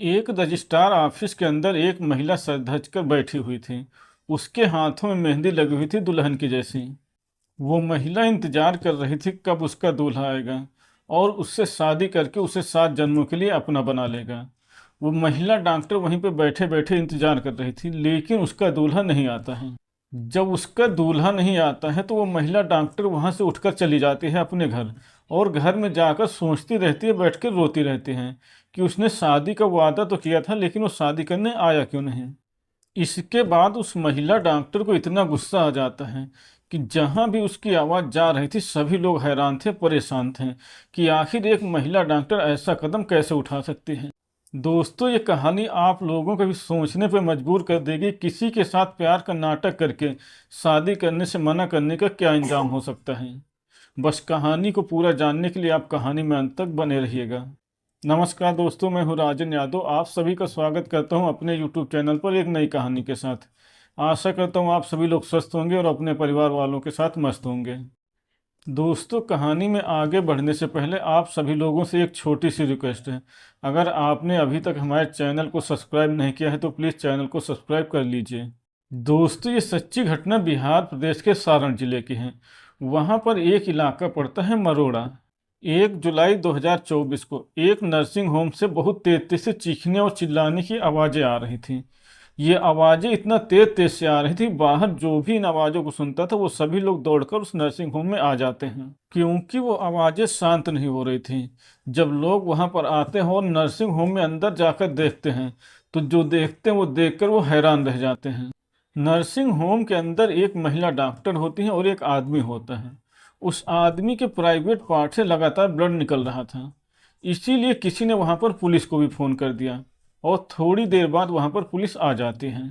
एक registrar office के अंदर एक महिला सर धज कर बैठी हुई थी। उसके हाथों में मेहंदी लगी हुई थी दुल्हन की जैसी। वो महिला इंतजार कर रही थी कब उसका दूल्हा आएगा और उससे शादी करके उसे 7 जन्मों के लिए अपना बना लेगा। वो महिला डॉक्टर वहीं पे बैठे बैठे इंतजार कर रही थी, लेकिन उसका दूल्हा नहीं आता है। जब उसका दूल्हा नहीं आता है तो वो महिला डॉक्टर वहां से उठकर चली जाती है अपने घर, और घर में जाकर सोचती रहती है, बैठ कर रोती रहती है कि उसने शादी का वादा तो किया था, लेकिन वो शादी करने आया क्यों नहीं। इसके बाद उस महिला डॉक्टर को इतना गुस्सा आ जाता है कि जहां भी उसकी आवाज़ जा रही थी सभी लोग हैरान थे, परेशान थे कि आखिर एक महिला डॉक्टर ऐसा कदम कैसे उठा सकती है। दोस्तों, ये कहानी आप लोगों को भी सोचने पर मजबूर कर देगी, किसी के साथ प्यार का नाटक करके शादी करने से मना करने का क्या इंजाम हो सकता है। बस कहानी को पूरा जानने के लिए आप कहानी में अंत तक बने रहिएगा। नमस्कार दोस्तों, मैं हूं राजन यादव। आप सभी का स्वागत करता हूं अपने यूट्यूब चैनल पर एक नई कहानी के साथ। आशा करता हूं आप सभी लोग स्वस्थ होंगे और अपने परिवार वालों के साथ मस्त होंगे। दोस्तों, कहानी में आगे बढ़ने से पहले आप सभी लोगों से एक छोटी सी रिक्वेस्ट है। अगर आपने अभी तक हमारे चैनल को सब्सक्राइब नहीं किया है तो प्लीज़ चैनल को सब्सक्राइब कर लीजिए। दोस्तों, ये सच्ची घटना बिहार प्रदेश के सारण जिले की है। वहाँ पर एक इलाका पड़ता है मरोड़ा। 1 जुलाई 2024 को एक नर्सिंग होम से बहुत तेज तेज से चीखने और चिल्लाने की आवाज़ें आ रही थीं। ये आवाज़ें इतना तेज तेज से आ रही थी, बाहर जो भी इन आवाज़ों को सुनता था वो सभी लोग दौड़कर उस नर्सिंग होम में आ जाते हैं, क्योंकि वो आवाज़ें शांत नहीं हो रही थी। जब लोग वहाँ पर आते हैं और नर्सिंग होम में अंदर जाकर देखते हैं तो जो देखते हैं वो देखकर वो हैरान रह जाते हैं। नर्सिंग होम के अंदर एक महिला डॉक्टर होती है और एक आदमी होता है। उस आदमी के प्राइवेट पार्ट से लगातार ब्लड निकल रहा था, इसीलिए किसी ने वहां पर पुलिस को भी फ़ोन कर दिया और थोड़ी देर बाद वहां पर पुलिस आ जाती है।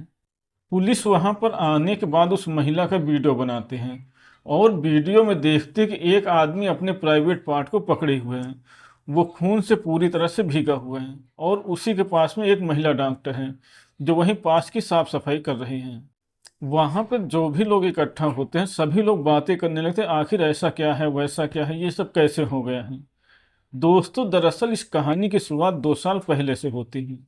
पुलिस वहां पर आने के बाद उस महिला का वीडियो बनाते हैं और वीडियो में देखते कि एक आदमी अपने प्राइवेट पार्ट को पकड़े हुए हैं। वो खून से पूरी तरह से भीगा हुआ है और उसी के पास में एक महिला डॉक्टर है जो वहीं पास की साफ सफाई कर रही हैं। वहां पर जो भी लोग इकट्ठा होते हैं सभी लोग बातें करने लगते हैं, आखिर ऐसा क्या है, वैसा क्या है, ये सब कैसे हो गया है। दोस्तों, दरअसल इस कहानी की शुरुआत 2 साल पहले से होती है।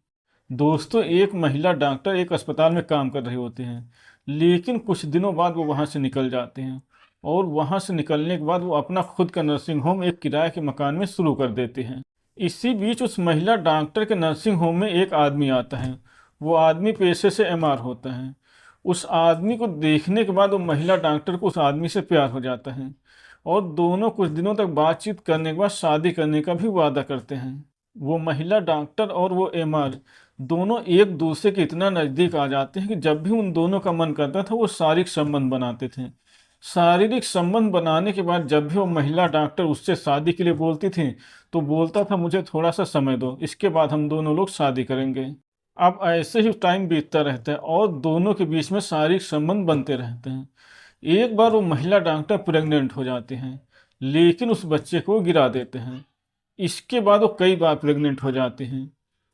दोस्तों, एक महिला डॉक्टर एक अस्पताल में काम कर रहे होते हैं, लेकिन कुछ दिनों बाद वो वहाँ से निकल जाते हैं और वहाँ से निकलने के बाद वो अपना खुद का नर्सिंग होम एक किराए के मकान में शुरू कर देते हैं। इसी बीच उस महिला डॉक्टर के नर्सिंग होम में एक आदमी आता है। वो आदमी पेशे से एमआर होता है। उस आदमी को देखने के बाद वो महिला डॉक्टर को उस आदमी से प्यार हो जाता है और दोनों कुछ दिनों तक बातचीत करने के बाद शादी करने का भी वादा करते हैं। वो महिला डॉक्टर और वो एमआर दोनों एक दूसरे के इतना नज़दीक आ जाते हैं कि जब भी उन दोनों का मन करता था वो शारीरिक संबंध बनाते थे। शारीरिक संबंध बनाने के बाद जब भी वो महिला डॉक्टर उससे शादी के लिए बोलती थी तो बोलता था, मुझे थोड़ा सा समय दो, इसके बाद हम दोनों लोग शादी करेंगे। अब ऐसे ही टाइम बीतता रहता है और दोनों के बीच में शारीरिक संबंध बनते रहते हैं। एक बार वो महिला डॉक्टर प्रेग्नेंट हो जाते हैं, लेकिन उस बच्चे को गिरा देते हैं। इसके बाद वो कई बार प्रेग्नेंट हो जाते हैं,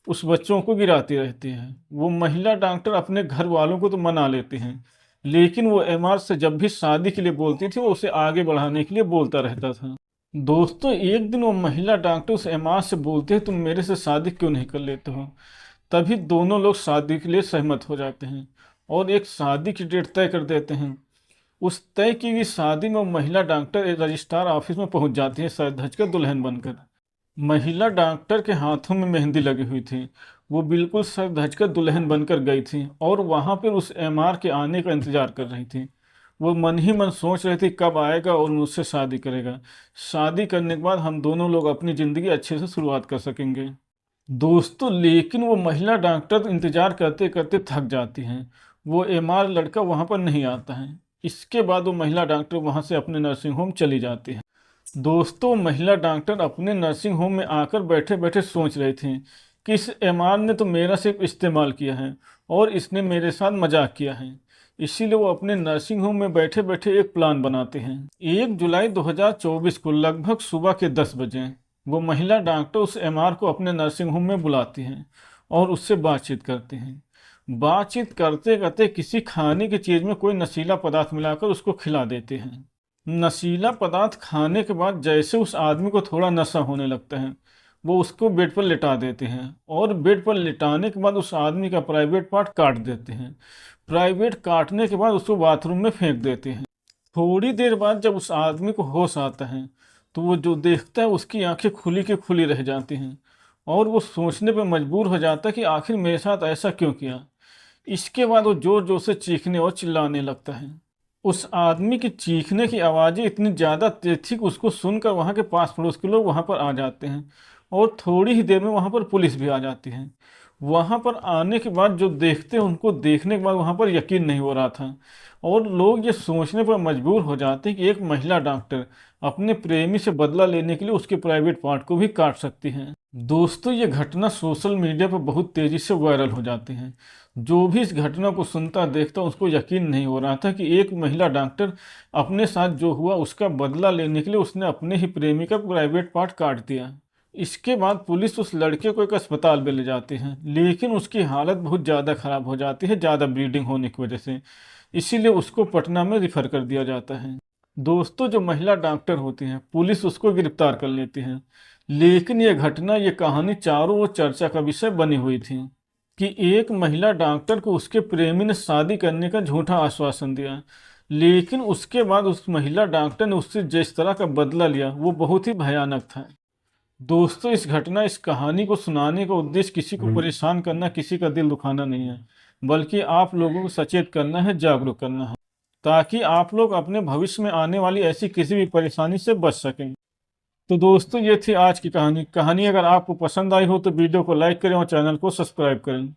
उस बच्चों को गिराती रहती हैं। वो महिला डॉक्टर अपने घर वालों को तो मना लेती हैं, लेकिन वो एमआर से जब भी शादी के लिए बोलती थी वो उसे आगे बढ़ाने के लिए बोलता रहता था। दोस्तों, एक दिन वो महिला डॉक्टर उस एमआर से बोलते हैं, तुम मेरे से शादी क्यों नहीं कर लेते हो। तभी दोनों लोग शादी के लिए सहमत हो जाते हैं और एक शादी की डेट तय कर देते हैं। उस तय की गई शादी में वो महिला डॉक्टर एक रजिस्ट्रार ऑफिस में पहुंच जाती है सज धज कर दुल्हन बनकर। महिला डॉक्टर के हाथों में मेहंदी लगी हुई थी। वो बिल्कुल सज धज कर दुल्हन बनकर गई थी और वहां पर उस एमआर के आने का इंतजार कर रही थी। वो मन ही मन सोच रही थी कब आएगा और मुझसे शादी करेगा। शादी करने के बाद हम दोनों लोग अपनी ज़िंदगी अच्छे से शुरुआत कर सकेंगे। दोस्तों, लेकिन वो महिला डॉक्टर इंतजार करते करते थक जाती हैं। वो एमआर लड़का वहां पर नहीं आता है। इसके बाद वो महिला डॉक्टर वहां से अपने नर्सिंग होम चली जाती है। दोस्तों, महिला डॉक्टर अपने नर्सिंग होम में आकर बैठे बैठे सोच रहे थे कि इस एमआर ने तो मेरा सिर्फ इस्तेमाल किया है और इसने मेरे साथ मजाक किया है। इसीलिए वो अपने नर्सिंग होम में बैठे बैठे एक प्लान बनाते हैं। 1 जुलाई 2024 को लगभग सुबह के 10 बजे वो महिला डॉक्टर उस एमआर को अपने नर्सिंग होम में बुलाती हैं और उससे बातचीत करते हैं। बातचीत करते करते किसी खाने की चीज़ में कोई नशीला पदार्थ मिलाकर उसको खिला देते हैं। नशीला पदार्थ खाने के बाद जैसे उस आदमी को थोड़ा नशा होने लगता है, वो उसको बेड पर लिटा देते हैं और बेड पर लिटाने के बाद उस आदमी का प्राइवेट पार्ट काट देते हैं। प्राइवेट काटने के बाद उसको बाथरूम में फेंक देते हैं। थोड़ी देर बाद जब उस आदमी को होश आता है तो वो जो देखता है उसकी आंखें खुली की खुली रह जाती हैं और वो सोचने पर मजबूर हो जाता है कि आखिर मेरे साथ ऐसा क्यों किया। इसके बाद वो जोर जोर से चीखने और चिल्लाने लगता है। उस आदमी की चीखने की आवाज़ें इतनी ज़्यादा तेज थी कि उसको सुनकर वहाँ के पास पड़ोस के लोग वहाँ पर आ जाते हैं और थोड़ी ही देर में वहाँ पर पुलिस भी आ जाती है। वहाँ पर आने के बाद जो देखते हैं उनको देखने के बाद वहाँ पर यकीन नहीं हो रहा था और लोग ये सोचने पर मजबूर हो जाते हैं कि एक महिला डॉक्टर अपने प्रेमी से बदला लेने के लिए उसके प्राइवेट पार्ट को भी काट सकती हैं। दोस्तों, ये घटना सोशल मीडिया पर बहुत तेज़ी से वायरल हो जाती है। जो भी इस घटना को सुनता देखता उसको यकीन नहीं हो रहा था कि एक महिला डॉक्टर अपने साथ जो हुआ उसका बदला लेने के लिए उसने अपने ही प्रेमी का प्राइवेट पार्ट काट दिया। इसके बाद पुलिस उस लड़के को एक अस्पताल में ले जाती है, लेकिन उसकी हालत बहुत ज़्यादा ख़राब हो जाती है ज़्यादा ब्लीडिंग होने की वजह से। इसीलिए उसको पटना में रिफ़र कर दिया जाता है। दोस्तों, जो महिला डॉक्टर होती हैं पुलिस उसको गिरफ्तार कर लेती है, लेकिन ये घटना ये कहानी चारों ओर चर्चा का विषय बनी हुई थी कि एक महिला डॉक्टर को उसके प्रेमी ने शादी करने का झूठा आश्वासन दिया, लेकिन उसके बाद उस महिला डॉक्टर ने उससे जिस तरह का बदला लिया वो बहुत ही भयानक था। दोस्तों, इस कहानी को सुनाने का उद्देश्य किसी को परेशान करना, किसी का दिल दुखाना नहीं है, बल्कि आप लोगों को सचेत करना है, जागरूक करना है, ताकि आप लोग अपने भविष्य में आने वाली ऐसी किसी भी परेशानी से बच सकें। तो दोस्तों, ये थी आज की कहानी। कहानी अगर आपको पसंद आई हो तो वीडियो को लाइक करें और चैनल को सब्सक्राइब करें।